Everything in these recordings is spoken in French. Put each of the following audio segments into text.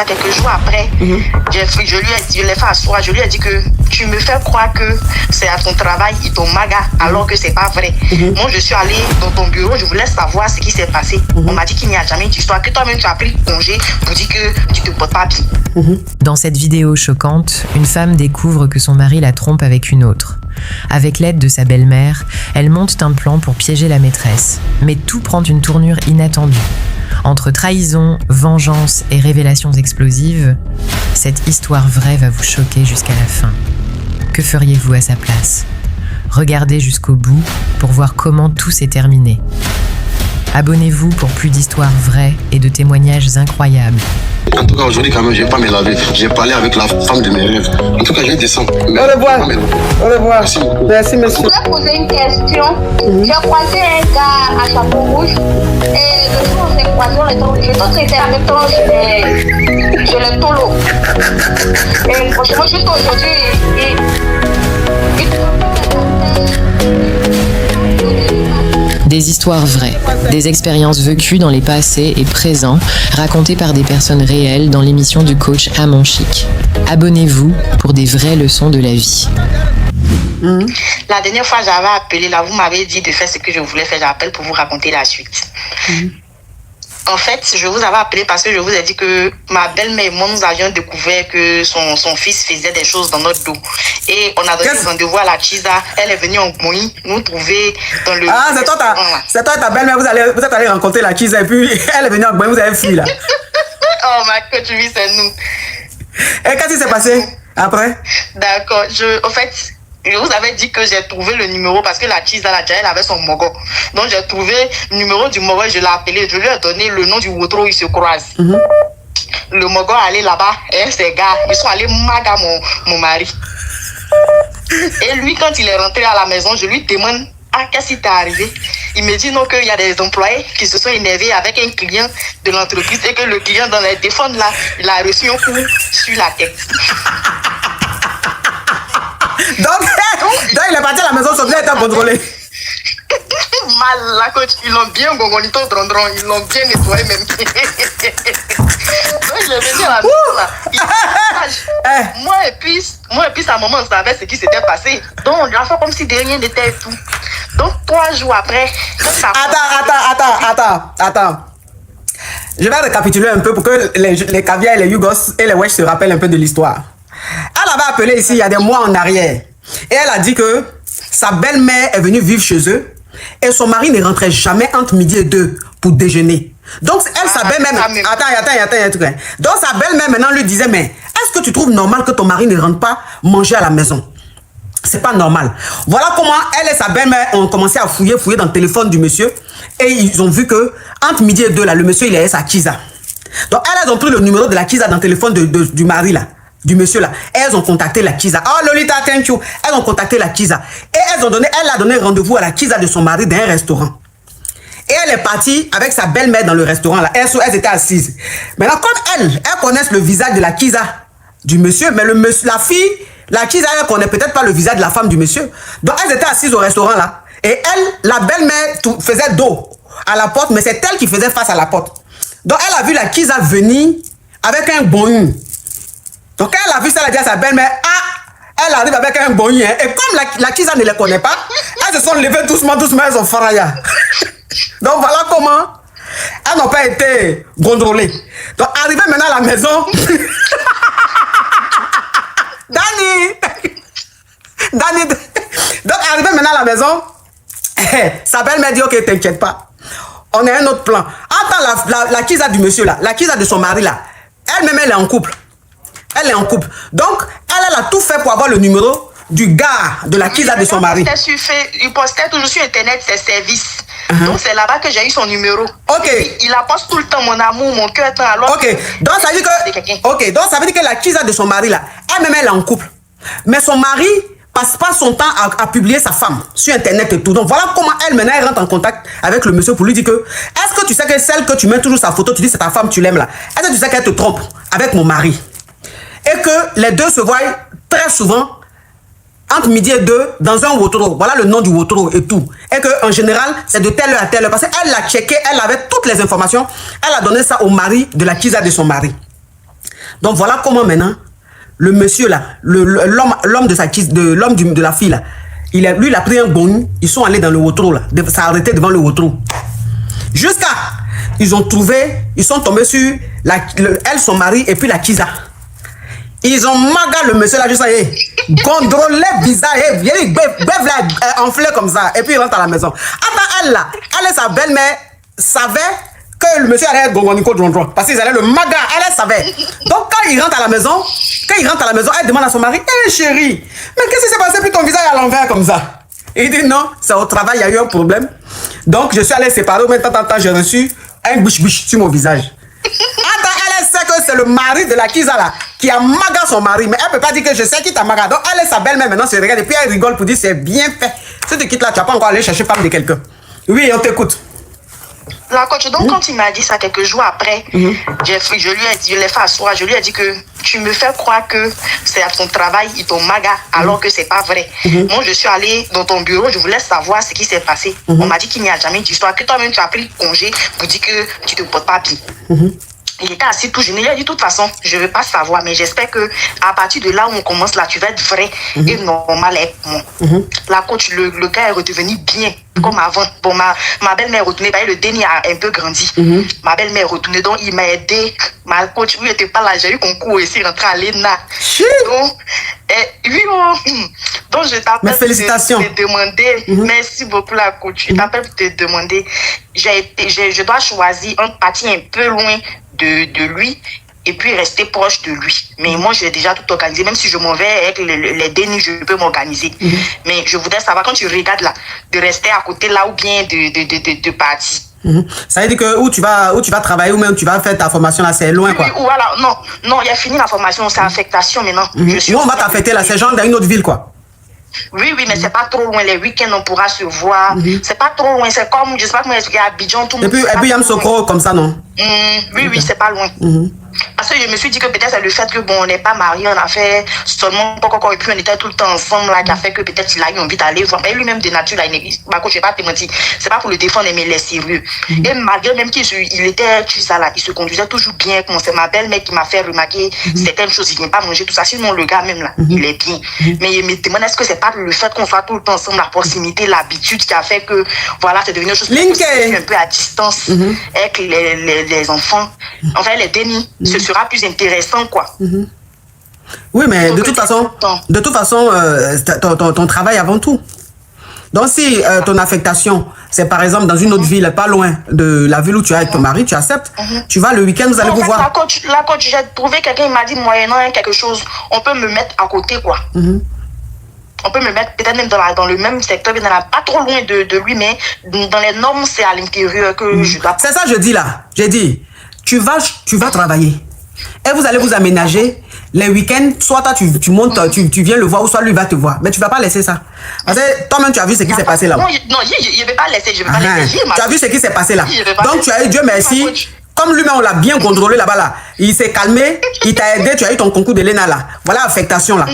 quelques jours après, je lui ai dit, je l'ai fait asseoir, je lui ai dit que tu me fais croire que c'est à ton travail, il t'ont maga, alors que c'est pas vrai. Moi, je suis allée dans ton bureau, je voulais savoir ce qui s'est passé. On m'a dit qu'il n'y a jamais d'histoire, que toi-même tu as pris congé pour dire que tu te portes pas bien. Dans cette vidéo choquante, une femme découvre que son mari la trompe avec une autre. Avec l'aide de sa belle-mère, elle monte un plan pour piéger la maîtresse. Mais tout prend une tournure inattendue. Entre trahison, vengeance et révélations explosives, cette histoire vraie va vous choquer jusqu'à la fin. Que feriez-vous à sa place? Regardez jusqu'au bout pour voir comment tout s'est terminé. Abonnez-vous pour plus d'histoires vraies et de témoignages incroyables. En tout cas, aujourd'hui, quand même, je ne vais pas me laver. J'ai parlé avec la femme de mes rêves. En tout cas, je vais descendre. Au revoir. Au revoir. Merci. Merci, monsieur. Je voulais poser une question. J'ai croisé un gars à chapeau rouge. Et le jour où on s'est croisé, on était obligés. D'autres étaient en même temps chez le tolo. Et franchement, juste aujourd'hui, Des histoires vraies, des expériences vécues dans les passés et présents, racontées par des personnes réelles dans l'émission du coach Amon Chic. Abonnez-vous pour des vraies leçons de la vie. La dernière fois, j'avais appelé, là, vous m'avez dit de faire ce que je voulais faire. J'appelle pour vous raconter la suite. En fait, je vous avais appelé parce que je vous ai dit que ma belle-mère et moi, nous avions découvert que son fils faisait des choses dans notre dos. Et on a donné rendez-vous à la Chisa. Elle est venue en Moïse nous trouver dans le... Ah, c'est toi ta belle-mère, vous êtes allé rencontrer la Chisa et puis elle est venue en Moïse, vous avez fui là. Oh, ma coach, oui, c'est nous. Et qu'est-ce qui s'est passé après? D'accord. En fait, je vous avais dit que j'ai trouvé le numéro parce que la Chisa, elle avait son mogo. Donc, j'ai trouvé le numéro du mogo, je l'ai appelé. Je lui ai donné le nom du wotro où ils se croisent. Le mogo est allé là-bas et ces gars, ils sont allés maga mon mari. Et lui, quand il est rentré à la maison, je lui demande qu'est-ce qui t'est arrivé. Il me dit non, qu'il y a des employés qui se sont énervés avec un client de l'entreprise et que le client dans les téléphones là, il a reçu un coup sur la tête. Donc il est parti à la maison, son bien était contrôlé. Mal, la coach, ils l'ont bien gongonito drondron, ils l'ont bien nettoyé même. Donc il est venu à la maison là. Moi et puis sa maman savait ce qui s'était passé. Donc on a fait comme si de rien n'était et tout. Donc 3 jours après. Attends. Je vais récapituler un peu pour que les caviars, les Yugos et les Wesh se rappellent un peu de l'histoire. Elle avait appelé ici il y a des mois en arrière. Et elle a dit que sa belle-mère est venue vivre chez eux et son mari ne rentrait jamais entre midi et 2 pour déjeuner. Donc elle, sa belle-mère... Attends. Donc sa belle-mère maintenant lui disait, mais est-ce que tu trouves normal que ton mari ne rentre pas manger à la maison? C'est pas normal. Voilà comment elle et sa belle-mère ont commencé à fouiller dans le téléphone du monsieur et ils ont vu que entre midi et 2 là, le monsieur il est sa Kisa. Donc elles ont pris le numéro de la Kisa dans le téléphone du mari là. Du monsieur là, elles ont contacté la Kisa. Oh Lolita, thank you. Elles ont contacté la Kisa. Et elle a donné rendez-vous à la Kisa de son mari dans un restaurant. Et elle est partie avec sa belle-mère dans le restaurant là. Elles étaient assises. Maintenant, comme elles connaissent le visage de la Kisa du monsieur, mais la fille, la Kisa, elle connaît peut-être pas le visage de la femme du monsieur. Donc elles étaient assises au restaurant là. Et elle, la belle-mère, faisait dos à la porte, mais c'est elle qui faisait face à la porte. Donc elle a vu la Kisa venir avec un bon. Donc elle a vu ça, elle a dit à sa belle-mère, elle arrive avec un bonnier. Et comme la Kisa ne les connaît pas, elles se sont levées doucement, elles ont faraya. Donc voilà comment elles n'ont pas été gondolées. Donc arrivé maintenant à la maison, Dani, donc arrivé maintenant à la maison, sa belle-mère dit, ok, t'inquiète pas, on a un autre plan. Attends, la Kisa du monsieur là, la Kisa de son mari là, elle-même elle est en couple. Elle est en couple. Donc, elle a tout fait pour avoir le numéro du gars de la Kisa de son mari. Il postait toujours sur Internet ses services. Donc, c'est là-bas que j'ai eu son numéro. Ok. Il apporte tout le temps mon amour, mon cœur. Alors ok. Donc, ça veut dire que la Kisa de son mari, là, elle-même, elle est en couple. Mais son mari passe pas son temps à publier sa femme sur Internet et tout. Donc, voilà comment elle, maintenant, elle rentre en contact avec le monsieur pour lui dire que est-ce que tu sais que celle que tu mets toujours sa photo, tu dis c'est ta femme, tu l'aimes là. Est-ce que tu sais qu'elle te trompe avec mon mari? Et que les deux se voient très souvent entre midi et 2 dans un wotro. Voilà le nom du wotro et tout. Et qu'en général, c'est de telle heure à telle heure. Parce qu'elle l'a checké, elle avait toutes les informations. Elle a donné ça au mari de la Kisa de son mari. Donc voilà comment maintenant, le monsieur là, l'homme de de la fille là, lui il a pris un bon, ils sont allés dans le Wotro là, ça a arrêté devant le Wotro. Jusqu'à, ils sont tombés sur elle, son mari et puis la Kiza. Ils ont maga le monsieur là, juste ça, gondrolé bizarre, vieille bœuf là, enflé comme ça, et puis il rentre à la maison. Attends, elle et sa belle-mère savaient que le monsieur allait être gongonico drondron, parce qu'ils allaient le maga, elle savait. Donc quand il rentre à la maison, elle demande à son mari, hé chérie, mais qu'est-ce qui s'est passé, puis ton visage à l'envers comme ça? Et il dit non, c'est au travail, il y a eu un problème. Donc je suis allé séparer, maintenant j'ai reçu un bouche-bouche sur mon visage. Attends, elle sait que c'est le mari de la Kiza là qui a maga son mari, mais elle peut pas dire que je sais qui t'a maga. Donc elle est sa belle-mère maintenant, se regarde et puis elle rigole pour dire c'est bien fait. Si tu quittes là, tu vas pas encore aller chercher femme de quelqu'un. Oui, on t'écoute. La coach, donc quand il m'a dit ça quelques jours après, je lui ai dit, je l'ai fait asseoir, je lui ai dit que tu me fais croire que c'est à ton travail, il t'ont maga, alors que c'est pas vrai. Moi, je suis allée dans ton bureau, je voulais savoir ce qui s'est passé. On m'a dit qu'il n'y a jamais d'histoire, que toi-même tu as pris congé pour dire que tu te portes pas bien. Il était assis tout jeune. Il a dit, de toute façon, je ne veux pas savoir, mais j'espère que à partir de là où on commence là, tu vas être vrai et normal avec moi. La coach, le gars est redevenu bien, comme avant. Bon, ma belle-mère est retournée, le déni a un peu grandi. Ma belle-mère est retournée, donc il m'a aidé. Ma coach, oui, elle n'était pas là, j'ai eu concours ici, rentré à l'ENA. Donc, oui, donc je t'appelle pour te demander, merci beaucoup la coach, je t'appelle pour te demander, je dois choisir un parti un peu loin de lui et puis rester proche de lui. Mais moi, j'ai déjà tout organisé. Même si je m'en vais avec les dénis, je peux m'organiser. Mais je voudrais savoir, quand tu regardes là, de rester à côté là ou bien de partir. Ça veut dire que où tu vas travailler ou même tu vas faire ta formation là, c'est loin quoi. Oui, voilà, non, il a fini la formation, c'est affectation maintenant. Nous, on va t'affecter là, c'est genre dans une autre ville quoi. Oui, mais c'est pas trop loin. Les week-ends, on pourra se voir. C'est pas trop loin. C'est comme, je sais pas comment expliquer, à Abidjan, tout le monde. Et puis, Yamsokro, comme ça, non? Oui, c'est pas loin. Parce que je me suis dit que peut-être c'est le fait que, bon, on n'est pas mariés, on a fait seulement et puis on était tout le temps ensemble, là, qui a fait que peut-être il a eu envie d'aller voir. Mais lui-même, de nature, là, je vais pas te mentir, c'est pas pour le défendre, mais il est sérieux. Et malgré même qu'il était, tu sais, là, il se conduisait toujours bien. C'est ma belle-mère qui m'a fait remarquer certaines choses. Il vient pas manger tout ça. Sinon, le gars, même là, il est bien. Mais il me demande, est-ce que c'est pas le fait qu'on soit tout le temps ensemble, la proximité, l'habitude qui a fait que, voilà, c'est devenu une chose un peu à distance avec les enfants. Enfin, les dénis, ce sera plus intéressant, quoi. Oui, mais de toute façon, ton travail avant tout. Donc, si ton affectation, c'est par exemple dans une autre ville, pas loin de la ville où tu es avec ton mari, tu acceptes, tu vas le week-end, vous allez vous voir. La coach, j'ai trouvé quelqu'un, il m'a dit, moyennant quelque chose, on peut me mettre à côté, quoi. On peut me mettre peut-être même dans le même secteur, pas trop loin de lui, mais dans les normes, c'est à l'intérieur que je dois... C'est ça, je dis là. J'ai dit, tu vas travailler. Et vous allez vous aménager les week-ends, soit toi tu montes, tu viens le voir, ou soit lui va te voir. Mais tu ne vas pas laisser ça. Parce que toi-même, tu as vu ce qui s'est passé là. Non, je ne vais pas laisser, Tu as vu ce qui s'est passé là. Donc tu as eu, Dieu merci, comme lui-même on l'a bien contrôlé là-bas là. Il s'est calmé, il t'a aidé, tu as eu ton concours de l'ENA là. Voilà l'affectation là.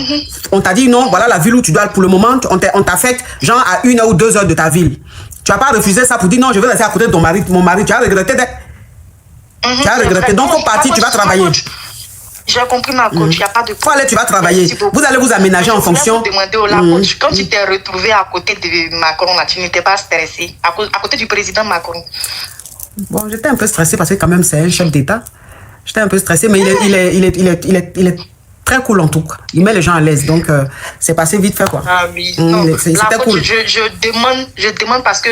On t'a dit non, voilà la ville où tu dois, pour le moment, on t'affecte genre à 1 ou 2 heures de ta ville. Tu n'as pas refusé ça pour dire non, je veux rester à côté de ton mari, tu as regretté. Tu as regretté. Donc, au parti, tu vas travailler. J'ai compris ma coach, il n'y a pas de problème. Allez, tu vas travailler. Vous allez vous aménager en fonction. Je voulais vous demander, coach, quand tu t'es retrouvé à côté de Macron, là, tu n'étais pas stressé. À côté du président Macron. Bon, j'étais un peu stressé parce que quand même, c'est un chef d'État. J'étais un peu stressé, mais il est très cool en tout cas. Il met les gens à l'aise, donc c'est passé vite fait quoi. Ah oui, c'était cool. Je demande parce que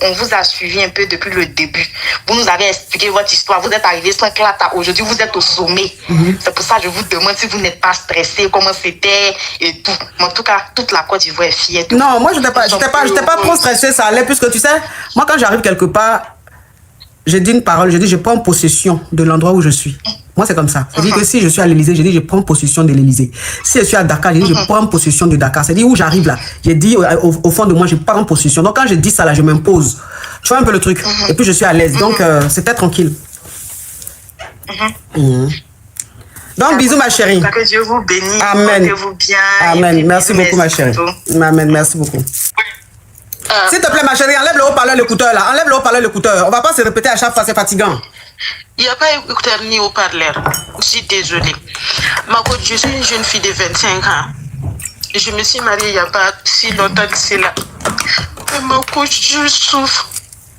on vous a suivi un peu depuis le début. Vous nous avez expliqué votre histoire. Vous êtes arrivé sans classe. Aujourd'hui, vous êtes au sommet. C'est pour ça que je vous demande si vous n'êtes pas stressé, comment c'était et tout. Mais en tout cas, toute la Côte d'Ivoire est fière. Non, moi, je n'étais pas trop stressé, ça allait, puisque tu sais, moi, quand j'arrive quelque part, j'ai dit une parole, je prends possession de l'endroit où je suis. Moi, c'est comme ça. C'est-à-dire que si je suis à l'Élysée, je dis je prends possession de l'Élysée. Si je suis à Dakar, je dis je prends possession de Dakar. C'est-à-dire où j'arrive là. J'ai dit au fond de moi, je prends possession. Donc, quand je dis ça là, je m'impose. Tu vois un peu le truc. Et puis, je suis à l'aise. Donc, c'était tranquille. Donc, bisous, ma chérie. Que Dieu vous bénisse. Amen. Portez-vous bien. Amen. Merci beaucoup, ma chérie. Amen. Merci beaucoup. S'il te plaît, ma chérie, enlève le haut-parleur, l'écouteur là. Enlève le haut-parleur, l'écouteur. On va pas se répéter à chaque fois, c'est fatigant. Il n'y a pas écouteur ni haut-parleur. Je suis désolée. Ma coach, je suis une jeune fille de 25 ans. Je me suis mariée il n'y a pas si longtemps que cela. Mais ma coach, je souffre.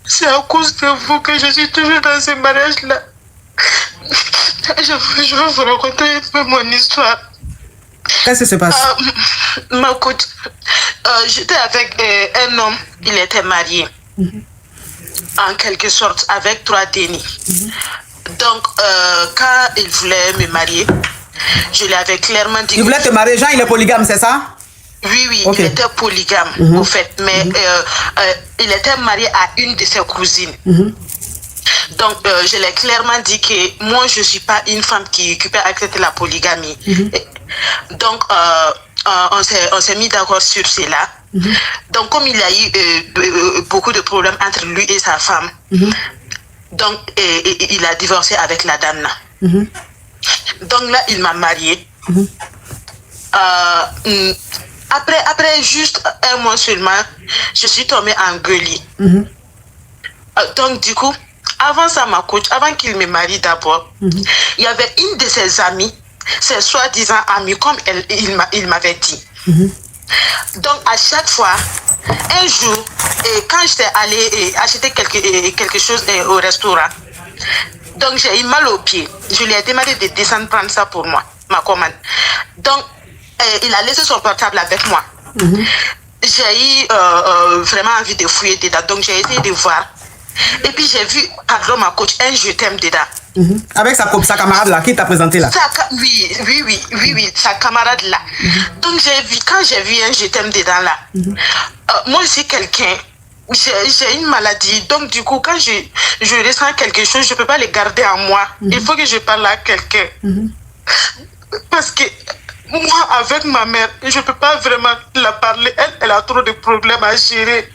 C'est à cause de vous que je suis toujours dans ce mariage-là. Je veux vous raconter un peu mon histoire. Qu'est-ce qui se passe? Ma coach, j'étais avec un homme, il était marié. En quelque sorte, avec 3 dénis. Donc, quand il voulait me marier, je lui avais clairement dit... Il voulait te marier, Jean, il est polygame, c'est ça? Oui, Okay. il était polygame, au fait. Mais il était marié à une de ses cousines. Donc, je l'ai clairement dit que moi, je ne suis pas une femme qui peut accepter la polygamie. Donc, on s'est mis d'accord sur cela. Donc, comme il y a eu beaucoup de problèmes entre lui et sa femme, donc il a divorcé avec la dame là. Donc là, il m'a mariée. Après juste un mois seulement, je suis tombée en gueulie. Donc du coup, avant ça, ma coach, avant qu'il me marie d'abord, il y avait une de ses amies, ses soi-disant amies, comme il m'avait dit. Donc à chaque fois, un jour, quand j'étais allée acheter quelque chose au restaurant, donc j'ai eu mal au pied. Je lui ai demandé de descendre prendre ça pour moi, ma commande. Donc il a laissé son portable avec moi. J'ai eu vraiment envie de fouiller dedans, donc j'ai essayé de voir. Et puis j'ai vu, pardon ma coach, un je t'aime dedans. Avec sa camarade là, qui t'a présenté là? Oui, sa camarade là. Donc quand j'ai vu un je t'aime dedans là, moi aussi quelqu'un, j'ai une maladie, donc du coup quand je ressens quelque chose, je ne peux pas le garder en moi. Il faut que je parle à quelqu'un. Parce que moi, avec ma mère, je ne peux pas vraiment la parler. Elle a trop de problèmes à gérer.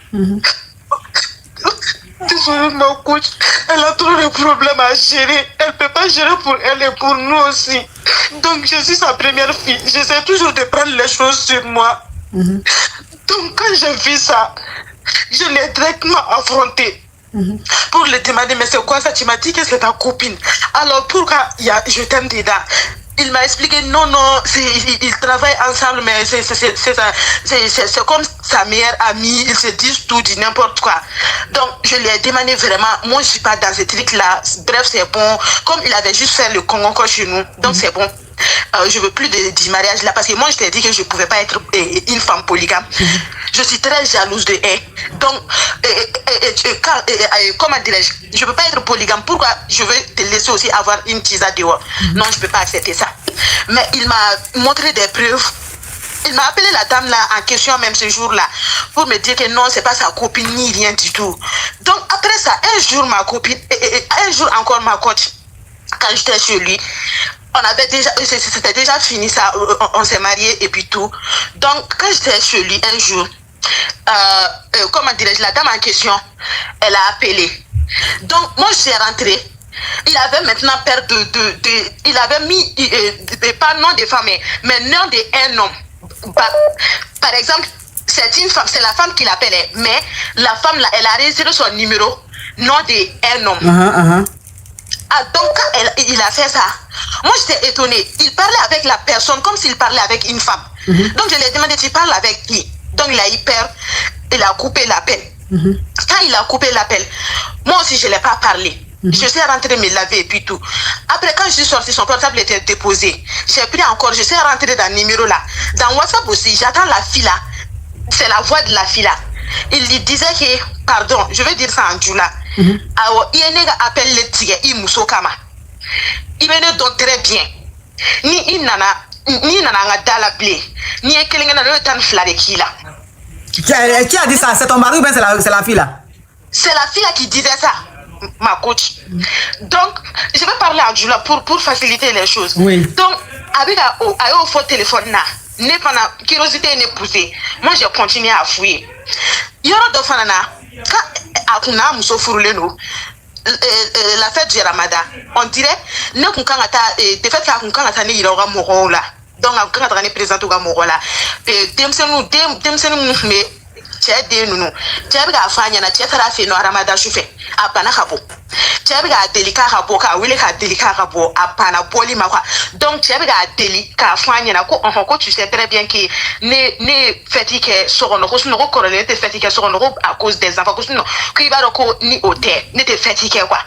Désolée, ma coach. Elle a trop de problèmes à gérer. Elle ne peut pas gérer pour elle et pour nous aussi. Donc, je suis sa première fille. J'essaie toujours de prendre les choses sur moi. Donc, quand j'ai vu ça, je l'ai directement affronté. Pour le demander, mais c'est quoi ça? Tu m'as dit que c'est ta copine. Alors, pourquoi je t'aime dedans? Il m'a expliqué, non, ils travaillent ensemble, mais c'est comme sa meilleure amie, ils se disent tout, dit n'importe quoi. Donc, je lui ai demandé vraiment, moi je ne suis pas dans ce truc-là, bref, c'est bon. Comme il avait juste fait le con encore chez nous, donc c'est bon. Je veux plus du mariage là, parce que moi je t'ai dit que je ne pouvais pas être une femme polygame. Je suis très jalouse de elle. Donc, comment dirais-je, je ne peux pas être polygame. Pourquoi je veux te laisser aussi avoir une tisa dehors? Non, je ne peux pas accepter ça. Mais il m'a montré des preuves. Il m'a appelé la dame là en question même ce jour-là pour me dire que non, c'est pas sa copine ni rien du tout. Donc après ça, un jour ma copine, un jour encore ma coach, quand j'étais chez lui, c'était déjà fini ça, on s'est mariés et puis tout. Donc quand j'étais chez lui un jour, comment dirais-je, la dame en question, elle a appelé. Donc moi je suis rentrée. Il avait maintenant peur il avait mis pas nom de femme, mais nom d'un homme. Par exemple, c'est une femme, c'est la femme qui l'appelait, mais la femme là, elle a registré son numéro, nom d'un homme. Donc quand il a fait ça, moi j'étais étonnée. Il parlait avec la personne comme s'il parlait avec une femme. Donc je lui ai demandé, tu parles avec qui? Donc il a eu peur, il a coupé l'appel. Quand il a coupé l'appel, moi aussi je ne l'ai pas parlé. Je suis rentrée me laver et puis tout. Après, quand je suis sortie, son portable était déposé. J'ai pris encore, je suis rentrée dans le numéro là. Dans WhatsApp aussi, j'attends la fille là. C'est la voix de la fille là. Il lui disait que, pardon, je vais dire ça en djoula. Alors, il appelle le tigre, il mousso kama. Il venait donc très bien. Ni nana nga dala blé. Ni ekelengana le tan flare qui là. Qui a dit ça? C'est ton mari ou bien c'est la fille là? C'est la fille là qui disait ça. Ma coach. Donc, je vais parler à Djoula pour faciliter les choses. Oui. Donc, avec au faux téléphone là, n'est pas la curiosité n'est poussée. Moi, j'ai continué à fouiller. Il y aura d'autres fanana. Quand Akuna Mousso Fourleno, la fête du Ramadan, on dirait, ne kunkangata, de fait, kunkangata ne ira moro là. Donc, quand on est présent au Gamoro là, demsenu mais cɛ den ninnu cɛ bɛ k'a fɔ a ɲɛna cɛ taara fɛ yen nɔ Ramadan su fɛ a banna ka bɔ cɛ bɛ k'a deli k'a ka bɔ k'a wele k'a deli k'a ka bɔ a banna bɔli ma quoi donc cɛ bɛ k'a deli k'a fɔ a ɲɛna ko ko tu sais très bien que ne ye fête kɛ so kɔnɔ ko sinon ko kɔrɔlen ne tɛ fête kɛ so kɔnɔ ko à cause des enfants ko sinon ko i b'a dɔn ko ni o tɛ ne tɛ fête kɛ quoi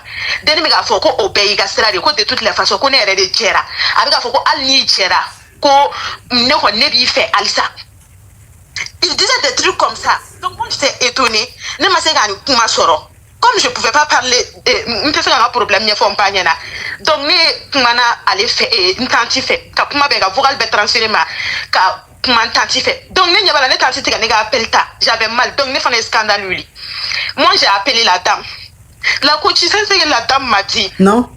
denni bɛ k'a fɔ ko o bɛɛ y'i ka sira de ko de toutes les façons ko ne yɛrɛ de jɛra a bɛ k'a fɔ ko hali n'i jɛra ko ne kɔni ne b'i fɛ halisa. Il disait des trucs comme ça. Donc moi j'étais étonnée. Ne m'a pas kuma soro. Comme je pouvais pas parler, ne te fais un problème ni font pas niana. Donc ne kuma na aller faire une tante fait. Ka kuma be ga vocal be transférer ma ka kuma tante fait. Donc ne nyabala ne tante te ga ne ga appel ta. J'avais mal. Donc ne fallait scandale lui. Moi j'ai appelé la dame. La coach c'est ce que la dame m'a dit. Non.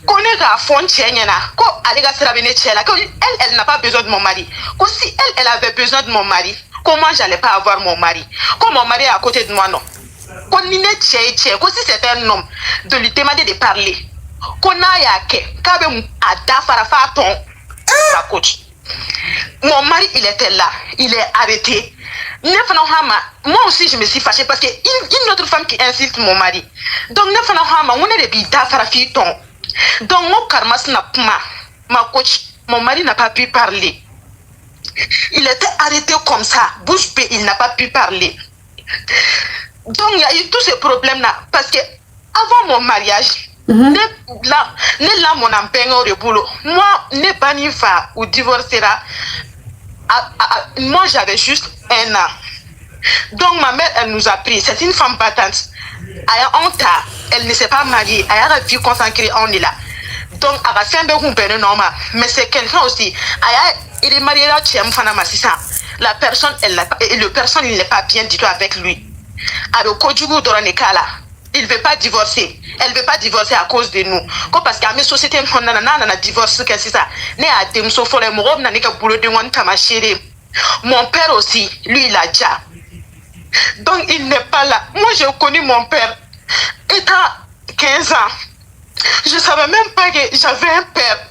Connaît la frontière ko ale ga sera bene tchela que elle n'a pas besoin de mon mari. Que si elle avait besoin de mon mari, comment j'allais pas avoir mon mari? Comme mon mari est à côté de moi non. Qu'on n'y n'est tché que si c'était un homme de lui demander de parler. Qu'on a ya ke kabe a da farafa ton la coach. Mon mari il était là, il est arrêté. Moi aussi je me suis fâchée parce que une autre femme qui insiste mon mari. Donc on est de bida farafi ton. Donc mon karma snap ma coach, mon mari n'a pas pu parler. Il était arrêté comme ça, bouche bée, il n'a pas pu parler. Donc il y a eu tous ces problèmes là parce que avant mon mariage, ne là mon empêche au boulot. Moi ne pas ni fa ou divorcera. Moi j'avais juste 1 an. Donc ma mère elle nous a pris. C'est une femme battante. Elle ne s'est pas mariée. Elle a vu consacrée on est là. Donc elle a fait un peu normal. Mais c'est quelqu'un aussi. Il est marié là la personne le personne il n'est pas bien du tout avec lui. Alors il veut pas divorcer. Elle veut pas divorcer à cause de nous. Parce qu'à mes sociétés on a divorcé que c'est ça. Mon père aussi, lui il a déjà. Donc il n'est pas là. Moi j'ai connu mon père étant 15 ans. Je savais même pas que j'avais un père.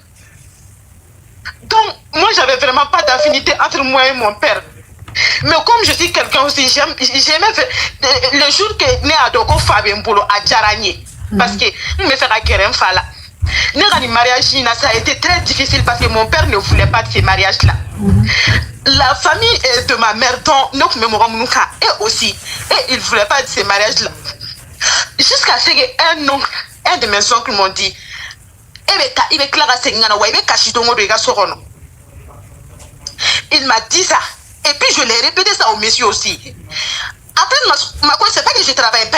Donc moi j'avais vraiment pas d'affinité entre moi et mon père. Mais comme je suis quelqu'un aussi, j'aimais le jour que né a doko Fabien Bolo à Djaragné. Parce que me faire à Kerem Fala. Le mariage, ça a été très difficile parce que mon père ne voulait pas de ces mariages-là. La famille de ma mère, dont et aussi, et il ne voulait pas de ces mariages-là. Jusqu'à ce qu'un de mes oncles m'ont dit, il m'a dit ça. Et puis je l'ai répété ça au monsieur aussi. Après, ma quoi, c'est pas que je travaille pas.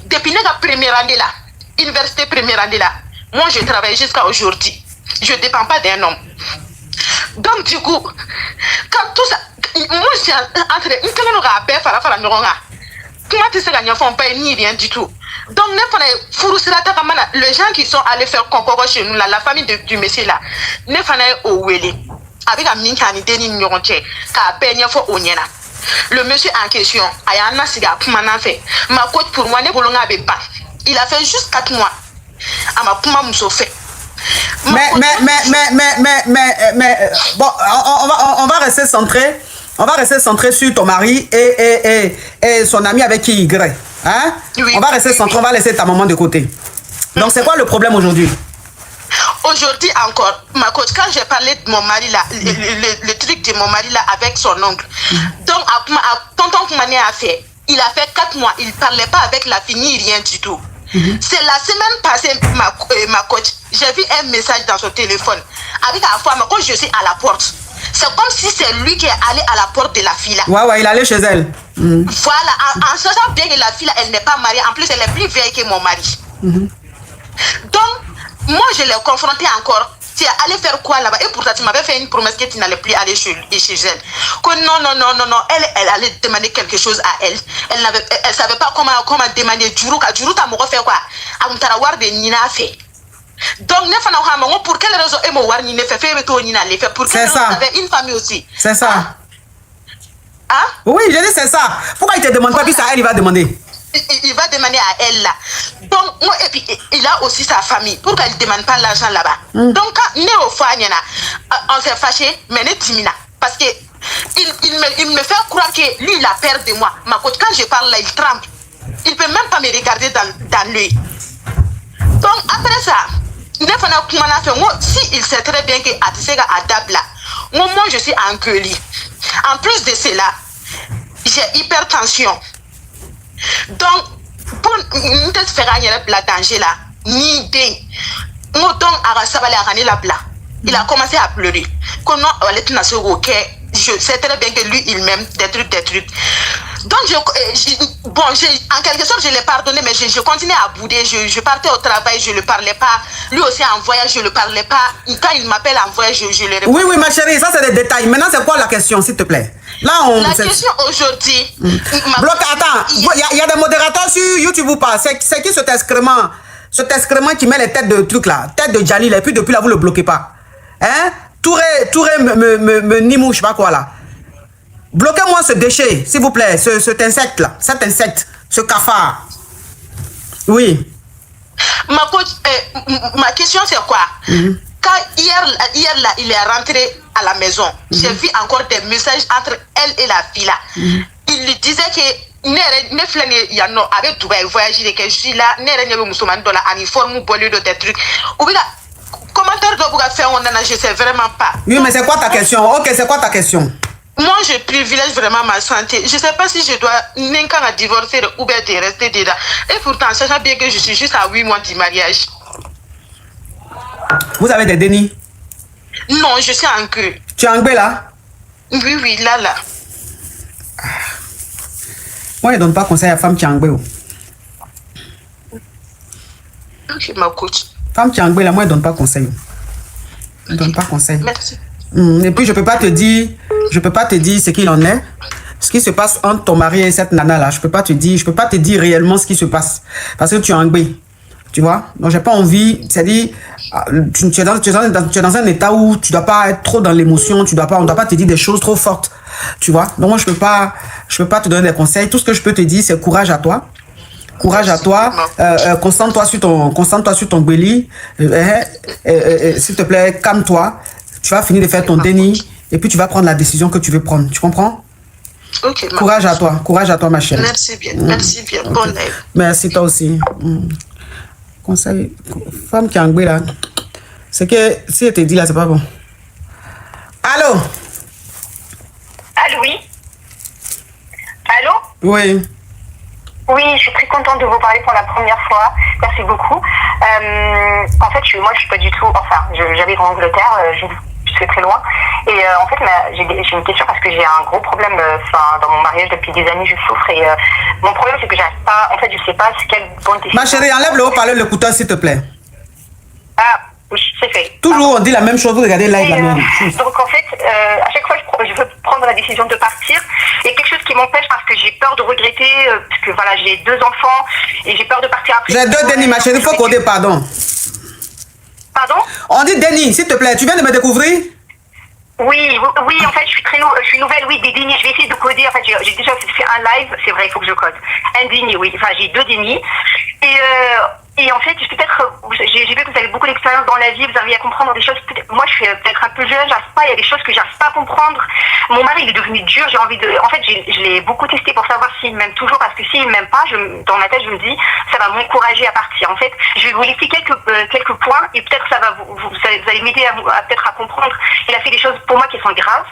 Depuis la première année là, université première année là, moi je travaille jusqu'à aujourd'hui. Je ne dépends pas d'un homme. Donc du coup, quand tout ça, moi je suis entre une comment tu sais qu'ils ne font pas ni rien du tout. Donc les gens qui sont allés faire concours chez nous là, la famille du monsieur là, ne font pas au wele. Avec un minkani deni nyonche ka penye fo onyena. Le monsieur en question, ayana siga pumana fait. Ma coach pour moi ne bolonga be pas. Il a fait juste 4 mois. Ama puma muso fait. Mais bon, on va rester centré. On va rester centré sur ton mari et son ami avec qui il grée. Hein? Oui, on va rester centré, on va laisser ta maman de côté. Donc c'est quoi le problème aujourd'hui? Aujourd'hui encore, ma coach, quand j'ai parlé de mon mari là, le truc de mon mari là avec son oncle, donc à tonton Koumané a fait, il a fait 4 mois, il ne parlait pas avec la fille ni rien du tout. C'est la semaine passée, ma coach, j'ai vu un message dans son téléphone. Avec la fois, quand je suis à la porte, c'est comme si c'est lui qui est allé à la porte de la fille là. Ouais, il allait chez elle. Voilà, en sachant bien que la fille là, elle n'est pas mariée, en plus elle est plus vieille que mon mari. Donc, moi je l'ai confronté encore. Tu es allé faire quoi là-bas? Et pourtant tu m'avais fait une promesse que tu n'allais plus aller chez elle. Que non. Elle allait demander quelque chose à elle. Elle savait pas comment demander. Juru ta m'aurait fait quoi? Amtarawar de Nina fait. Donc ne fana hama pour quelle raison emo war ni ne fait to Nina le fait pour quelle raison avait une famille aussi. C'est ça. Ah? Oui, je dis c'est ça. Pourquoi il te demande pas puis ça elle il va demander? Il va demander à elle là. Donc, moi, et puis, il a aussi sa famille. Pourquoi il ne demande pas l'argent là-bas? Donc, quand on s'est fâché, mais ne timina. Parce que il me fait croire que lui, il a peur de moi. Ma côte, quand je parle là, il tremble. Il ne peut même pas me regarder dans l'œil. Donc, après ça, si il sait très bien que Atisega adapte là, moi je suis en gueulis. En plus de cela, j'ai hypertension. Donc, pour ne faire la danger là, ni idée. Il a commencé à pleurer. Je sais très bien que lui, il m'aime des trucs. Donc, en quelque sorte, je l'ai pardonné, mais je continuais à bouder. Je partais au travail, je ne le parlais pas. Lui aussi, en voyage, je ne le parlais pas. Quand il m'appelle en voyage, je le réponds. Oui, ma chérie, ça, c'est des détails. Maintenant, c'est quoi la question, s'il te plaît? Là, la question aujourd'hui... Attends, il y a des modérateurs sur YouTube ou pas? C'est qui cet excrément? Cet excrément qui met les têtes de trucs là, tête de Jalil, et puis depuis là, vous ne le bloquez pas. Hein? Touré me nimou, je sais pas quoi là. Bloquez-moi ce déchet, s'il vous plaît, cet insecte là, ce cafard. Oui. Ma question c'est quoi? Quand hier là, il est rentré à la maison, j'ai vu encore des messages entre elle et la fille là. Il lui disait que ne flâner yano avec Dubaï voyager que je suis là, ne renye musulman dans la uniforme bolé de des trucs. Ou bien commentaire de Bouga faire on en a, je sais vraiment pas. Oui, mais c'est quoi ta question? Ok, c'est quoi ta question? Moi, je privilège vraiment ma santé. Je ne sais pas si je dois n'importe divorcer ou bien de rester dedans. Et pourtant, sachant bien que je suis juste à 8 mois du mariage. Vous avez des dénis? Non, je suis en queue. Tu es en queue là? Oui, là. Moi, je ne donne pas conseil à la femme qui est en queue. Ok, ma coach. Femme qui est en queue là, moi, je ne donne pas conseil. Je ne donne pas conseil. Merci. Et puis, je peux pas te dire ce qu'il en est. Ce qui se passe entre ton mari et cette nana là, je peux pas te dire réellement ce qui se passe. Parce que tu es en queue. Tu vois? Donc, j'ai pas envie, c'est-à-dire, tu es dans un état où tu dois pas être trop dans l'émotion, on doit pas te dire des choses trop fortes. Tu vois? Donc, moi, je peux pas te donner des conseils. Tout ce que je peux te dire, c'est courage à toi. Courage à toi. Concentre-toi sur ton belly. S'il te plaît, calme-toi. Tu vas finir de faire ton déni. Et puis, tu vas prendre la décision que tu veux prendre. Tu comprends? Ok. Courage à toi, ma chérie. Merci bien. Bonne nuit. Merci, toi aussi. Conseil, femme qui est en anglais là, c'est que si elle te dit là, c'est pas bon. Allô? Allô, oui? Allô? Oui. Oui, je suis très contente de vous parler pour la première fois. Merci beaucoup. En fait, moi, je suis pas du tout... Enfin, j'habite en Angleterre, je suis très loin. Et en fait, j'ai une question parce que j'ai un gros problème dans mon mariage depuis des années, je souffre. Et mon problème, c'est que j'arrive pas... En fait, je sais pas quelle bonne décision... Ma chérie, enlève le haut-parleur, l'écouteur, s'il te plaît. Ah, oui, c'est fait. Toujours, on dit la même chose, vous regardez live la même. Donc, en fait, à chaque fois, je veux prendre la décision de partir. Il y a quelque chose qui m'empêche parce que j'ai peur de regretter, parce que voilà, j'ai 2 enfants et j'ai peur de partir après. J'ai 2 dénis, ma chérie, il faut qu'on dise pardon. Pardon? On dit déni, s'il te plaît, tu viens de me découvrir? Oui, en fait, je suis nouvelle, oui, des dénis. Je vais essayer de coder. En fait, j'ai déjà fait un live, c'est vrai, il faut que je code. Un déni, oui. Enfin, j'ai 2 dénis. Et en fait, j'ai vu que vous avez beaucoup d'expérience dans la vie, vous arrivez à comprendre des choses. Moi, je suis peut-être un peu jeune, il y a des choses que j'arrive pas à comprendre. Mon mari, il est devenu dur, j'ai envie de... En fait, je l'ai beaucoup testé pour savoir s'il m'aime toujours, parce que s'il m'aime pas, dans ma tête, je me dis, ça va m'encourager à partir. En fait, je vais vous laisser quelques points, et peut-être ça va vous allez m'aider peut-être à comprendre. Il a fait des choses pour moi qui sont graves,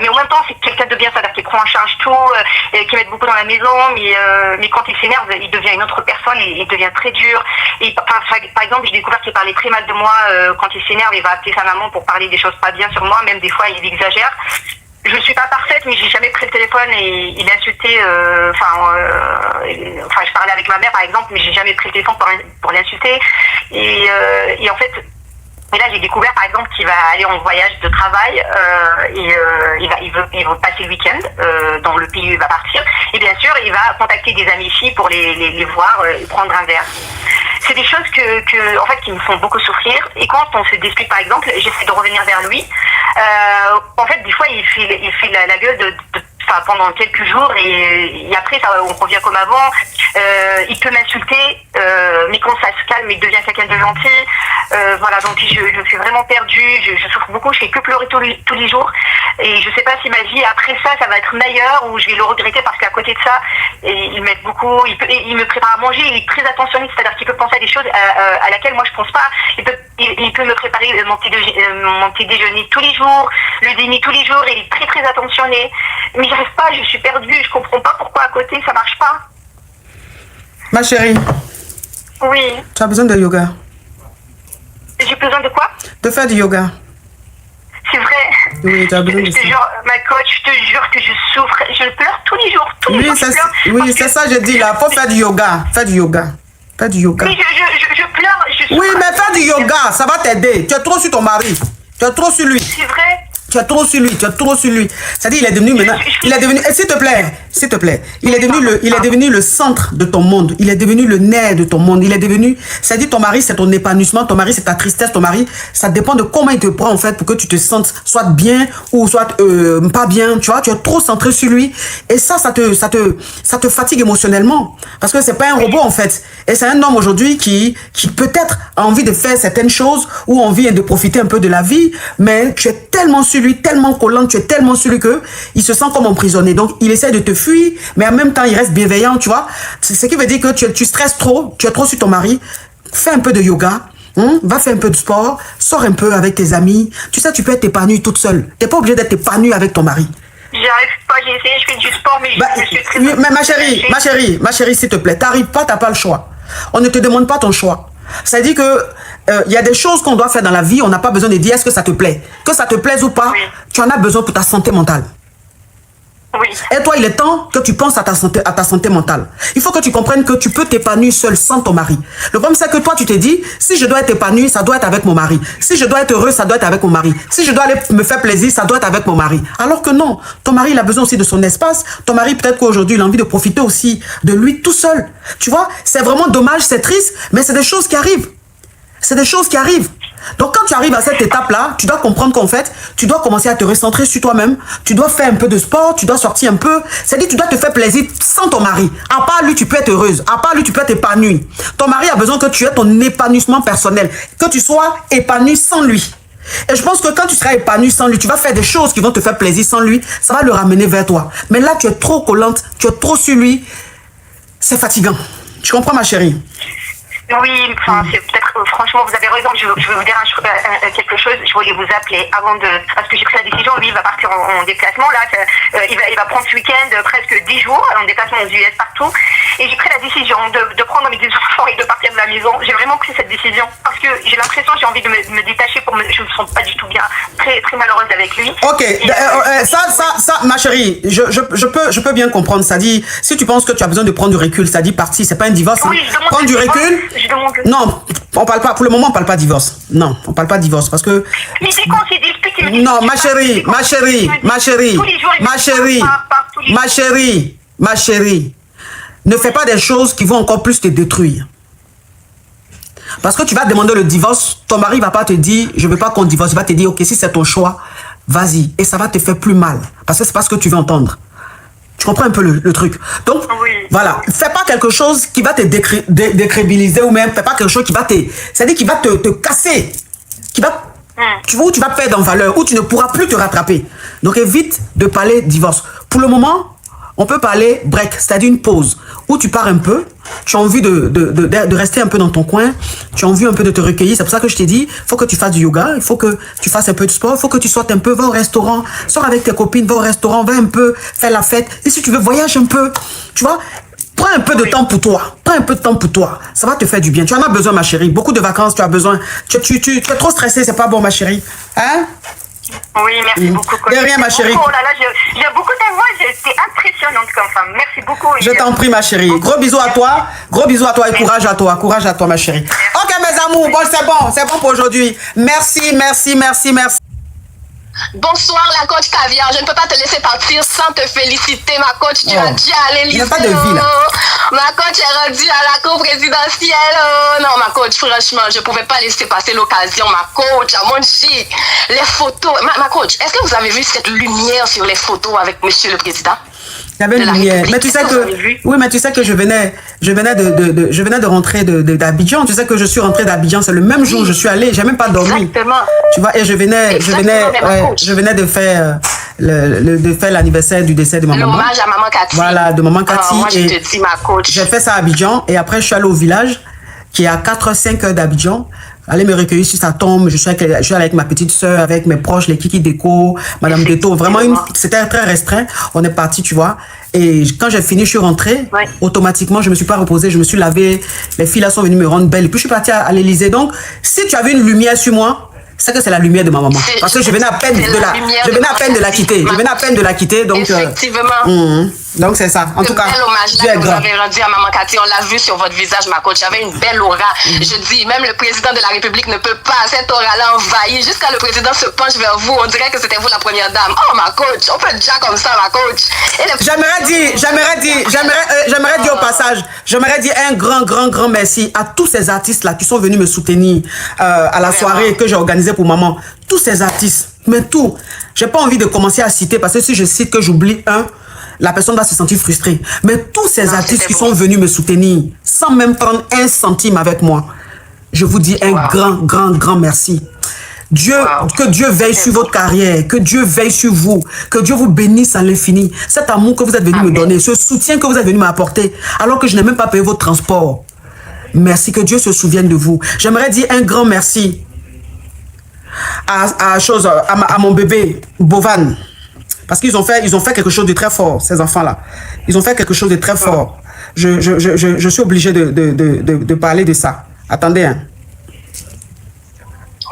mais en même temps, c'est quelqu'un de bien, c'est-à-dire qu'il prend en charge tout, qui m'aide beaucoup dans la maison, mais quand il s'énerve, il devient une autre personne, et il devient très dur. Et par exemple, j'ai découvert qu'il parlait très mal de moi quand il s'énerve, il va appeler sa maman pour parler des choses pas bien sur moi, même des fois il exagère. Je ne suis pas parfaite, mais j'ai jamais pris le téléphone et il insultait. Je parlais avec ma mère par exemple, mais j'ai jamais pris le téléphone pour l'insulter. Et en fait. Et là, j'ai découvert, par exemple, qu'il va aller en voyage de travail il veut passer le week-end dans le pays où il va partir. Et bien sûr, il va contacter des amis ici pour les voir et prendre un verre. C'est des choses en fait, qui me font beaucoup souffrir. Et quand on se dispute, par exemple, j'essaie de revenir vers lui. En fait, des fois, il fait la gueule pendant quelques jours et après on revient comme avant. Il peut m'insulter, mais quand ça se calme, il devient quelqu'un de gentil. Voilà, donc je suis vraiment perdue, je souffre beaucoup, je fais que pleurer tous les jours. Et je sais pas si ma vie après ça, ça va être meilleure ou je vais le regretter parce qu'à côté de ça, il m'aide beaucoup, il me prépare à manger, il est très attentionniste, c'est-à-dire qu'il peut penser à des choses à laquelle moi je pense pas. Il peut me préparer mon petit déjeuner tous les jours, le dîner tous les jours, et il est très très attentionné. Mais j'arrive pas, je suis perdue, je comprends pas pourquoi à côté ça marche pas. Ma chérie. Oui. Tu as besoin de yoga. J'ai besoin de quoi? De faire du yoga. C'est vrai. Oui, tu as besoin de ça. Je te jure, ma coach, je te jure que je souffre. Je pleure tous les jours. Tous les jours, je pleure. Oui, c'est ça, je dis là. Faut faire du yoga. Fais du yoga. Fais du yoga. Oui, je pleure. Je souffre. Oui, mais fais du yoga. Ça va t'aider. Tu es trop sur ton mari. Tu es trop sur lui. C'est vrai. Tu es trop sur lui, tu es trop sur lui. C'est-à-dire, il est devenu maintenant. Il est devenu. S'il te plaît. Il est devenu le centre de ton monde. Il est devenu le nerf de ton monde. Il est devenu. C'est-à-dire, ton mari, c'est ton épanouissement. Ton mari, c'est ta tristesse. Ton mari, ça dépend de comment il te prend, en fait, pour que tu te sentes soit bien ou soit pas bien. Tu vois, tu es trop centré sur lui. Et ça te fatigue émotionnellement. Parce que c'est pas un robot, en fait. Et c'est un homme aujourd'hui qui peut-être a envie de faire certaines choses ou envie de profiter un peu de la vie. Mais tu es tellement sur lui, tellement collant, tu es tellement sur lui que il se sent comme emprisonné. Donc, il essaie de te fuir, mais en même temps, il reste bienveillant, tu vois. C'est ce qui veut dire que tu stresses trop, tu es trop sur ton mari. Fais un peu de yoga, va faire un peu de sport, sors un peu avec tes amis. Tu sais, tu peux être épanouie toute seule. Tu n'es pas obligé d'être épanouie avec ton mari. J'arrive pas, j'ai essayé, je fais du sport, mais je suis très... Mais ma chérie, s'il te plaît, t'arrives pas, t'as pas le choix. On ne te demande pas ton choix. Ça dit que il y a des choses qu'on doit faire dans la vie, on n'a pas besoin de dire est-ce que ça te plaît. Que ça te plaise ou pas, oui. Tu en as besoin pour ta santé mentale. Oui. Et toi, il est temps que tu penses à ta santé mentale. Il faut que tu comprennes que tu peux t'épanouir seul sans ton mari. Le problème, c'est que toi, tu te dis, si je dois être épanoui, ça doit être avec mon mari. Si je dois être heureux, ça doit être avec mon mari. Si je dois aller me faire plaisir, ça doit être avec mon mari. Alors que non, ton mari, il a besoin aussi de son espace. Ton mari, peut-être qu'aujourd'hui, il a envie de profiter aussi de lui tout seul. Tu vois, c'est vraiment dommage, c'est triste, mais c'est des choses qui arrivent. C'est des choses qui arrivent. Donc, quand tu arrives à cette étape-là, tu dois comprendre qu'en fait, tu dois commencer à te recentrer sur toi-même. Tu dois faire un peu de sport, tu dois sortir un peu. C'est-à-dire, tu dois te faire plaisir sans ton mari. À part lui, tu peux être heureuse. À part lui, tu peux être épanouie. Ton mari a besoin que tu aies ton épanouissement personnel. Que tu sois épanoui sans lui. Et je pense que quand tu seras épanoui sans lui, tu vas faire des choses qui vont te faire plaisir sans lui. Ça va le ramener vers toi. Mais là, tu es trop collante, tu es trop sur lui. C'est fatigant. Tu comprends, ma chérie? Oui, enfin, c'est peut-être, franchement, vous avez raison, je vais vous dire quelque chose, je voulais vous appeler avant de, parce que j'ai pris la décision, lui, il va partir en déplacement, là, il va prendre ce week-end presque 10 jours, en déplacement aux US partout, et j'ai pris la décision de prendre mes enfants et de partir de la maison. J'ai vraiment pris cette décision, parce que j'ai l'impression, j'ai envie de me détacher, je me sens pas du tout bien, très, très malheureuse avec lui. Ok, ça, ma chérie, je peux bien comprendre, ça dit, si tu penses que tu as besoin de prendre du recul, ça dit parti, c'est pas un divorce, oui, prendre du recul. Non, on parle pas. Pour le moment, on parle pas divorce. Non, on parle pas divorce parce que. Mais c'est quand c'est difficile. Non, ma chérie, ne fais pas des choses qui vont encore plus te détruire. Parce que tu vas demander le divorce, ton mari va pas te dire, je veux pas qu'on divorce. Il va te dire, ok, si c'est ton choix, vas-y. Et ça va te faire plus mal parce que c'est pas ce que tu veux entendre. Tu comprends un peu le truc. Donc, oui. Voilà. Fais pas quelque chose qui va te décrédibiliser ou même fais pas quelque chose qui va te... C'est-à-dire qui va te casser. Qui va... Tu vois où tu vas perdre en valeur, où tu ne pourras plus te rattraper. Donc, évite de parler divorce. Pour le moment, on peut parler break, c'est-à-dire une pause, où tu pars un peu, tu as envie de rester un peu dans ton coin, tu as envie un peu de te recueillir. C'est pour ça que je t'ai dit, il faut que tu fasses du yoga, il faut que tu fasses un peu de sport, il faut que tu sortes un peu, va au restaurant, sors avec tes copines, va au restaurant, va un peu faire la fête. Et si tu veux, voyage un peu, tu vois, prends un peu de temps pour toi, prends un peu de temps pour toi, ça va te faire du bien. Tu en as besoin, ma chérie, beaucoup de vacances, tu as besoin, tu es trop stressée, c'est pas bon, ma chérie. Hein? Oui, merci beaucoup. De rien, ma chérie. Oh là là, j'aime beaucoup ta voix, c'était impressionnante comme femme. Merci beaucoup. Je t'en prie, ma chérie. Gros bisous à toi et courage à toi, ma chérie. Ok, mes amours, bon, c'est bon pour aujourd'hui. Merci. Bonsoir la coach Caviar, je ne peux pas te laisser partir sans te féliciter ma coach, tu as dû aller lycée. Il n'y a pas de vie là. Ma coach est rendue à la cour présidentielle. Non ma coach, franchement, je ne pouvais pas laisser passer l'occasion. Ma coach, à mon chi, les photos. Ma coach, est-ce que vous avez vu cette lumière sur les photos avec monsieur le président? Il y avait une lumière. Mais tu sais que je venais de rentrer d'Abidjan. Tu sais que je suis rentrée d'Abidjan. C'est le même jour où je suis allée. J'ai même pas dormi. Exactement. Tu vois, et je venais de faire de faire l'anniversaire du décès de ma maman. L'hommage à Maman Cathy. Voilà, de Maman Cathy. Moi, je te dis, ma coach. J'ai fait ça à Abidjan et après, je suis allé au village qui est à 4-5 heures d'Abidjan. Aller me recueillir sur sa tombe. Je suis allé avec ma petite soeur, avec mes proches, les Kiki Déco, Madame Deto. Vraiment, c'était très restreint. On est parti, tu vois. Et quand j'ai fini, je suis rentrée. Ouais. Automatiquement, je me suis pas reposée. Je me suis lavée. Les filles là sont venues me rendre belle. Et puis, je suis partie à l'Élysée. Donc, si tu avais une lumière sur moi, c'est que c'est la lumière de ma maman. Parce que je venais à peine de la quitter. Je venais à peine de la quitter. Donc, effectivement. Donc, c'est ça. En tout cas, hommage là que vous avez rendu à Maman Cathy, on l'a vu sur votre visage, ma coach. J'avais une belle aura. Je dis, même le président de la République ne peut pas. Cette aura-là envahit. Jusqu'à le président se penche vers vous. On dirait que c'était vous la première dame. Oh, ma coach. On peut déjà comme ça, ma coach. J'aimerais dire au passage, j'aimerais dire un grand merci à tous ces artistes-là qui sont venus me soutenir à la soirée que j'ai organisée pour maman. Tous ces artistes. Mais tout. J'ai pas envie de commencer à citer parce que si je cite que j'oublie un, la personne va se sentir frustrée. Mais tous ces artistes qui sont venus me soutenir, sans même prendre un centime avec moi, je vous dis un grand merci. Que Dieu veille sur votre carrière, que Dieu veille sur vous, que Dieu vous bénisse à l'infini. Cet amour que vous êtes venu me donner, ce soutien que vous êtes venu m'apporter, alors que je n'ai même pas payé votre transport. Merci, que Dieu se souvienne de vous. J'aimerais dire un grand merci à mon bébé, Bovan. Parce qu'ils ont fait quelque chose de très fort, ces enfants-là. Ils ont fait quelque chose de très fort. Je suis obligé de parler de ça. Attendez, hein.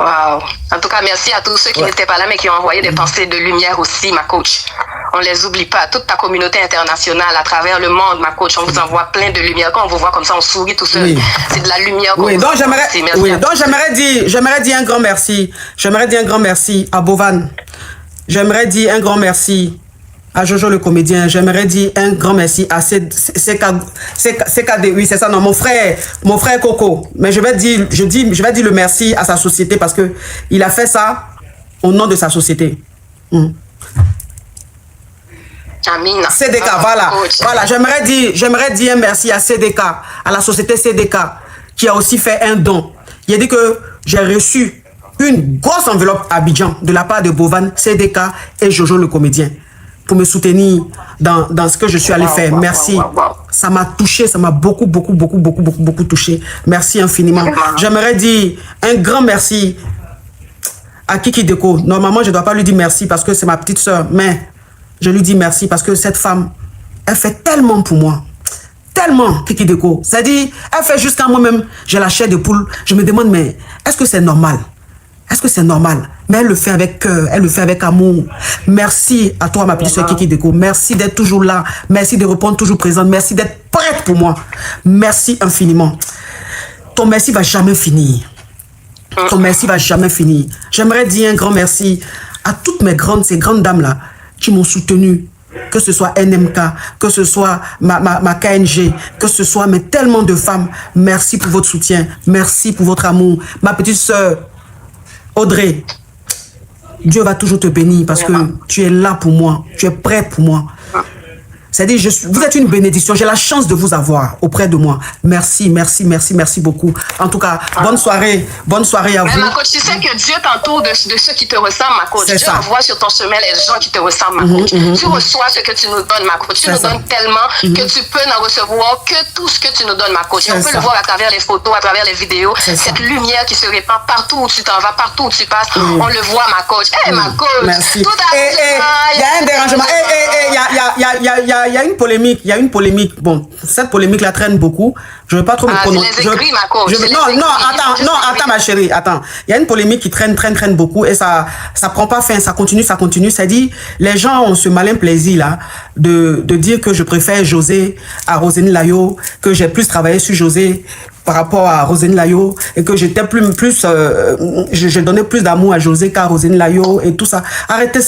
Wow. En tout cas, merci à tous ceux qui n'étaient pas là, mais qui ont envoyé des pensées de lumière aussi, ma coach. On ne les oublie pas. Toute ta communauté internationale, à travers le monde, ma coach, on vous envoie plein de lumière. Quand on vous voit comme ça, on sourit tout seul. C'est de la lumière. Donc j'aimerais dire un grand merci. J'aimerais dire un grand merci à Bovan. J'aimerais dire un grand merci à Jojo le comédien. J'aimerais dire un grand merci à CKD. Oui, c'est ça, non, mon frère Coco. Mais je vais dire le merci à sa société parce que il a fait ça au nom de sa société. Amina. CDK, voilà. J'aimerais dire un merci à CDK, à la société CDK, qui a aussi fait un don. Il a dit que j'ai reçu une grosse enveloppe à Abidjan de la part de Bovan, CDK et Jojo le comédien pour me soutenir dans ce que je suis allé faire. Merci. Ça m'a touché, ça m'a beaucoup touché. Merci infiniment. J'aimerais dire un grand merci à Kiki Déco. Normalement, je ne dois pas lui dire merci parce que c'est ma petite soeur, mais je lui dis merci parce que cette femme, elle fait tellement pour moi. Tellement, Kiki Déco. C'est-à-dire, elle fait jusqu'à moi-même, j'ai la chair de poule. Je me demande, mais est-ce que c'est normal? Est-ce que c'est normal? Mais elle le fait avec cœur, elle le fait avec amour. Merci à toi, ma petite soeur Kiki Déco. Merci d'être toujours là. Merci de répondre toujours présente. Merci d'être prête pour moi. Merci infiniment. Ton merci va jamais finir. Ton merci va jamais finir. J'aimerais dire un grand merci à toutes ces grandes dames-là qui m'ont soutenu. Que ce soit NMK, que ce soit ma KNG, que ce soit tellement de femmes. Merci pour votre soutien. Merci pour votre amour. Ma petite soeur Audrey, Dieu va toujours te bénir parce que tu es là pour moi, tu es prête pour moi. C'est-à-dire, vous êtes une bénédiction, j'ai la chance de vous avoir auprès de moi. Merci beaucoup. En tout cas, bonne soirée à vous. Ma coach, tu sais que Dieu t'entoure de ceux qui te ressemblent, ma coach. Dieu envoie sur ton chemin les gens qui te ressemblent, ma coach. Tu reçois ce que tu nous donnes, ma coach. Tu nous donnes tellement que tu peux n'en recevoir que tout ce que tu nous donnes, ma coach. Et on peut le voir à travers les photos, à travers les vidéos. Cette lumière qui se répand partout où tu t'en vas, partout où tu passes. On le voit, ma coach. Ma coach. Merci. Il y a un dérangement. Il y a une polémique. Bon, cette polémique-là traîne beaucoup. Je ne veux pas trop me prononcer. Attends, ma chérie, attends. Il y a une polémique qui traîne beaucoup et ça prend pas fin, ça continue. Ça dit, les gens ont ce malin plaisir là de dire que je préfère José à Rosénie Layo, que j'ai plus travaillé sur José par rapport à Rosénie Layo et que j'étais je donnais plus d'amour à José qu'à Rosénie Layo et tout ça. Arrêtez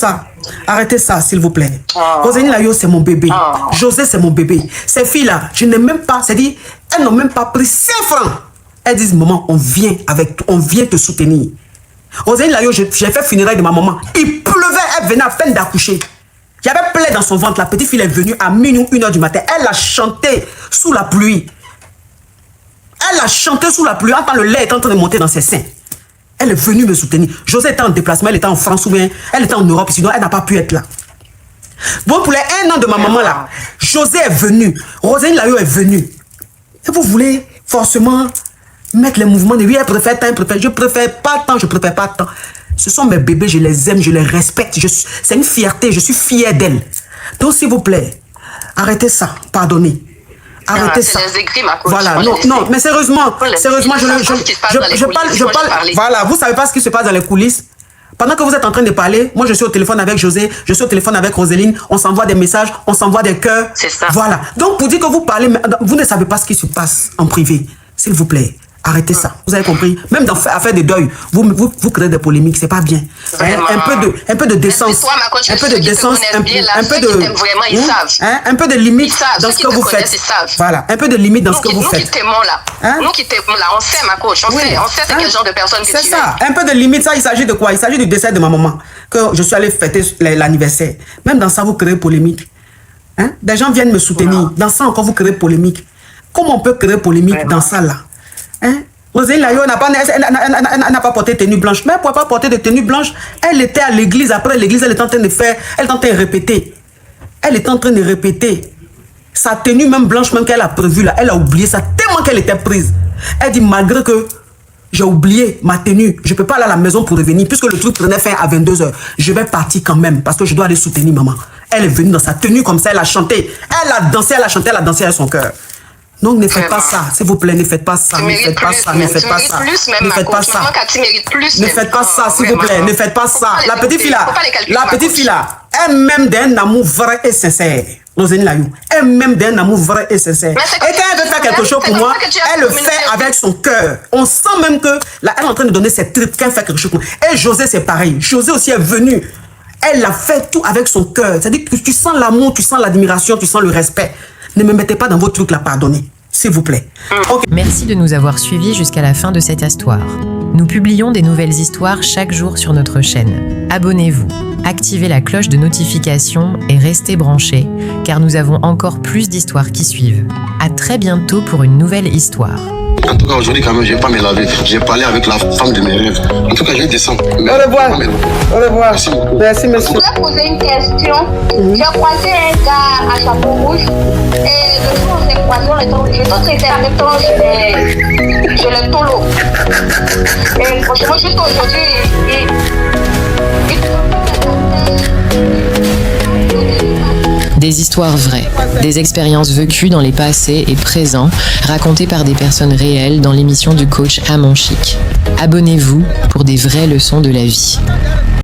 ça, s'il vous plaît. Rosénie Layo, c'est mon bébé. José, c'est mon bébé. Ces filles-là, je n'ai même pas, c'est-à-dire, elles n'ont même pas pris 5 francs. Elles disent, maman, on vient te soutenir. Rosénie Layo, j'ai fait funérailles de ma maman. Il pleuvait, elle venait à peine d'accoucher. Il y avait plaie dans son ventre. La petite fille est venue à minuit, 1h du matin. Elle a chanté sous la pluie. Quand le lait était en train de monter dans ses seins. Elle est venue me soutenir. José était en déplacement, elle était en France ou bien elle était en Europe, sinon elle n'a pas pu être là. Bon, pour les 1 an de ma maman là, José est venu, Rosaline Layo est venue. Et vous voulez forcément mettre les mouvements de oui, elle préfère tant, je préfère pas tant, je préfère pas tant. Ce sont mes bébés, je les aime, je les respecte. C'est une fierté, je suis fier d'elles. Donc, s'il vous plaît, arrêtez ça, pardonnez. Arrêtez ça. Les aigris, ma coach. Voilà, non, mais sérieusement, je parle. Voilà, vous savez pas ce qui se passe dans les coulisses. Pendant que vous êtes en train de parler, moi je suis au téléphone avec José, je suis au téléphone avec Roseline, on s'envoie des messages, on s'envoie des cœurs. C'est ça. Voilà. Donc pour dire que vous parlez, vous ne savez pas ce qui se passe en privé. S'il vous plaît, arrêtez ça. Vous avez compris? Même dans l'affaire de deuil, vous créez des polémiques, c'est pas bien. Un peu de décence. Un peu de décence, un peu de limite dans ce que vous faites. Voilà, un peu de limite dans ce que vous faites. Nous qui t'aimons là, nous qui t'aimons là, on sait ma coach, on sait c'est quel genre de personne que tu es. C'est ça, un peu de limite, ça il s'agit de quoi? Il s'agit du décès de ma maman, que je suis allé fêter l'anniversaire. Même dans ça, vous créez polémique. Des gens viennent me soutenir. Dans ça encore, vous créez polémique. Comment on peut créer polémique dans ça là? Rosaline Layo n'a pas porté tenue blanche. Mais elle ne pouvait pas porter de tenue blanche. Elle était à l'église. Après l'église, elle est en train de faire. Elle est en train de répéter. Elle est en train de répéter. Sa tenue même blanche, même qu'elle a prévue là, elle a oublié ça tellement qu'elle était prise. Elle dit, malgré que j'ai oublié ma tenue, je ne peux pas aller à la maison pour revenir, puisque le truc prenait fin à 22 h. Je vais partir quand même, parce que je dois aller soutenir maman. Elle est venue dans sa tenue comme ça, elle a chanté. Elle a dansé, elle a chanté, elle a dansé avec son cœur. Donc ne faites pas ça, s'il vous plaît, ne faites pas ça, ne faites pas ça, ne faites pas ça, ne faites pas ça, ne faites pas ça, s'il vous plaît, ne faites pas ça. La petite fille là, elle m'aime d'un amour vrai et sincère. Rosaline Layo, elle m'aime d'un amour vrai et sincère. Et quand elle veut faire quelque chose pour moi, elle le fait avec son cœur. On sent même que là, elle est en train de donner ses tripes quand elle fait quelque chose pour moi. Et José, c'est pareil. José aussi est venu. Elle a fait tout avec son cœur. C'est-à-dire que tu sens l'amour, tu sens l'admiration, tu sens le respect. Ne me mettez pas dans vos trucs là, pardonnez. S'il vous plaît. Okay. Merci de nous avoir suivis jusqu'à la fin de cette histoire. Nous publions des nouvelles histoires chaque jour sur notre chaîne. Abonnez-vous, activez la cloche de notification et restez branchés, car nous avons encore plus d'histoires qui suivent. À très bientôt pour une nouvelle histoire. En tout cas, aujourd'hui, quand même, je ne vais pas me laver. J'ai parlé avec la femme de mes rêves. En tout cas, je vais descendre. Au revoir. Au revoir. Merci beaucoup. Merci, monsieur. Je voulais poser une question. J'ai croisé un gars à chapeau rouge. Et le jour où on s'est croisé, on était obligé. D'autres étaient en même temps chez le tolo. Et franchement, jusqu'à aujourd'hui, Des histoires vraies, des expériences vécues dans les passés et présents, racontées par des personnes réelles dans l'émission du coach Amon Chic. Abonnez-vous pour des vraies leçons de la vie.